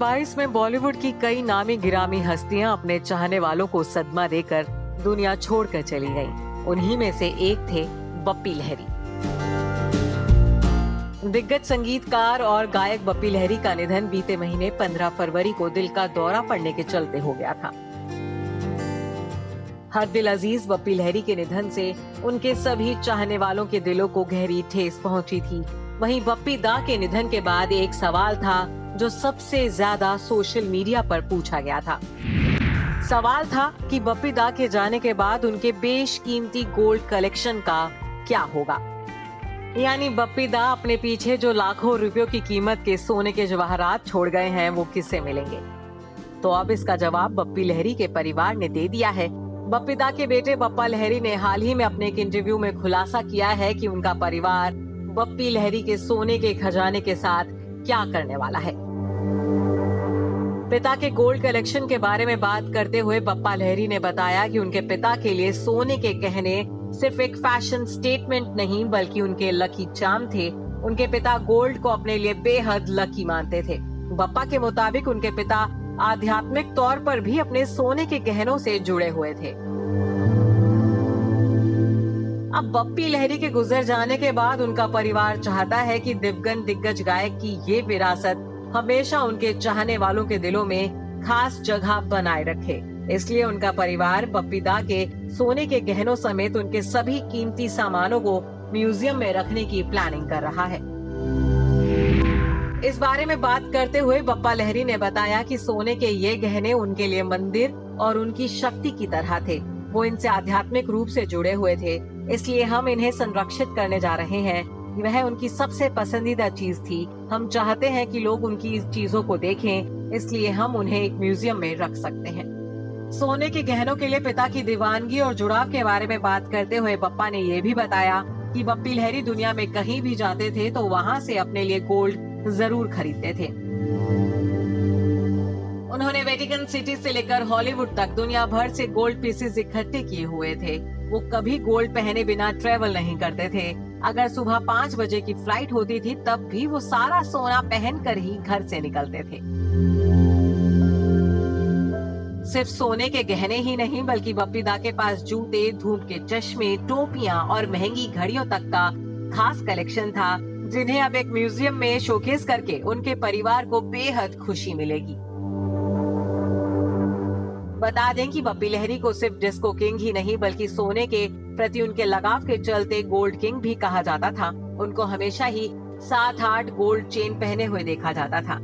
2022 में बॉलीवुड की कई नामी गिरामी हस्तियां अपने चाहने वालों को सदमा देकर दुनिया छोड़कर चली गईं। उन्हीं में से एक थे बप्पी लहरी। दिग्गज संगीतकार और गायक बप्पी लहरी का निधन बीते महीने 15 फरवरी को दिल का दौरा पड़ने के चलते हो गया था। हर दिल अजीज बप्पी लहरी के निधन से उनके सभी चाहने वालों के दिलों को गहरी ठेस पहुंची थी। वहीं बप्पी दा के निधन के बाद एक सवाल था जो सबसे ज्यादा सोशल मीडिया पर पूछा गया था। सवाल था कि बप्पी दा के जाने के बाद उनके बेशकीमती गोल्ड कलेक्शन का क्या होगा। यानी बप्पी दा अपने पीछे जो लाखों रुपयों की कीमत के सोने के जवाहरात छोड़ गए हैं वो किससे मिलेंगे। तो अब इसका जवाब बप्पी लहरी के परिवार ने दे दिया है। बप्पी दा के बेटे बप्पा लहरी ने हाल ही में अपने एक इंटरव्यू में खुलासा किया है कि उनका परिवार बप्पी लहरी के सोने के खजाने के साथ क्या करने वाला है। पिता के गोल्ड कलेक्शन के बारे में बात करते हुए बप्पा लहरी ने बताया कि उनके पिता के लिए सोने के गहने सिर्फ एक फैशन स्टेटमेंट नहीं बल्कि उनके लकी चार्म थे। उनके पिता गोल्ड को अपने लिए बेहद लकी मानते थे। बप्पा के मुताबिक उनके पिता आध्यात्मिक तौर पर भी अपने सोने के गहनों से जुड़े हुए थे। अब बप्पी लहरी के गुजर जाने के बाद उनका परिवार चाहता है कि दिग्गज गायक की ये विरासत हमेशा उनके चाहने वालों के दिलों में खास जगह बनाए रखे। इसलिए उनका परिवार बप्पी दा के सोने के गहनों समेत उनके सभी कीमती सामानों को म्यूजियम में रखने की प्लानिंग कर रहा है। इस बारे में बात करते हुए बप्पा लहरी ने बताया कि सोने के ये गहने उनके लिए मंदिर और उनकी शक्ति की तरह थे। वो इनसे आध्यात्मिक रूप से जुड़े हुए थे, इसलिए हम इन्हें संरक्षित करने जा रहे हैं। वह उनकी सबसे पसंदीदा चीज थी। हम चाहते हैं कि लोग उनकी इस चीजों को देखें, इसलिए हम उन्हें एक म्यूजियम में रख सकते हैं। सोने के गहनों के लिए पिता की दीवानगी और जुड़ाव के बारे में बात करते हुए बप्पा ने ये भी बताया कि बप्पी लहरी दुनिया में कहीं भी जाते थे तो वहाँ से अपने लिए गोल्ड जरूर खरीदते थे। उन्होंने वेटिकन सिटी से लेकर हॉलीवुड तक दुनिया भर से गोल्ड पीसेस इकट्ठे किए हुए थे। वो कभी गोल्ड पहने बिना ट्रेवल नहीं करते थे। अगर सुबह 5 बजे की फ्लाइट होती थी तब भी वो सारा सोना पहनकर ही घर से निकलते थे। सिर्फ सोने के गहने ही नहीं बल्कि बप्पी दा के पास जूते, धूप के चश्मे, टोपियां और महंगी घड़ियों तक का खास कलेक्शन था, जिन्हें अब एक म्यूजियम में शोकेस करके उनके परिवार को बेहद खुशी मिलेगी। बता दें कि बप्पी लहरी को सिर्फ डिस्को किंग ही नहीं बल्कि सोने के प्रति उनके लगाव के चलते गोल्ड किंग भी कहा जाता था। उनको हमेशा ही 7-8 गोल्ड चेन पहने हुए देखा जाता था।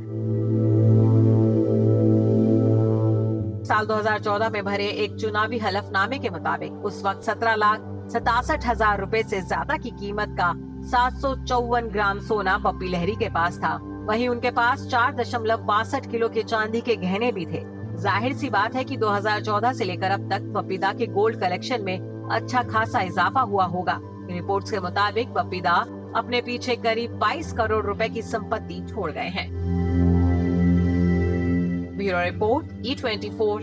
साल 2014 में भरे एक चुनावी हलफनामे के मुताबिक उस वक्त 17,67,000 रुपए से ज्यादा की कीमत का 754 ग्राम सोना बप्पी लहरी के पास था। वहीं उनके पास 4.62 किलो के चांदी के गहने भी थे। जाहिर सी बात है कि 2014 से लेकर अब तक बप्पी दा के गोल्ड कलेक्शन में अच्छा खासा इजाफा हुआ होगा। रिपोर्ट्स के मुताबिक बप्पी दा अपने पीछे करीब 22 करोड़ रुपए की संपत्ति छोड़ गए हैं। Bureau report E24।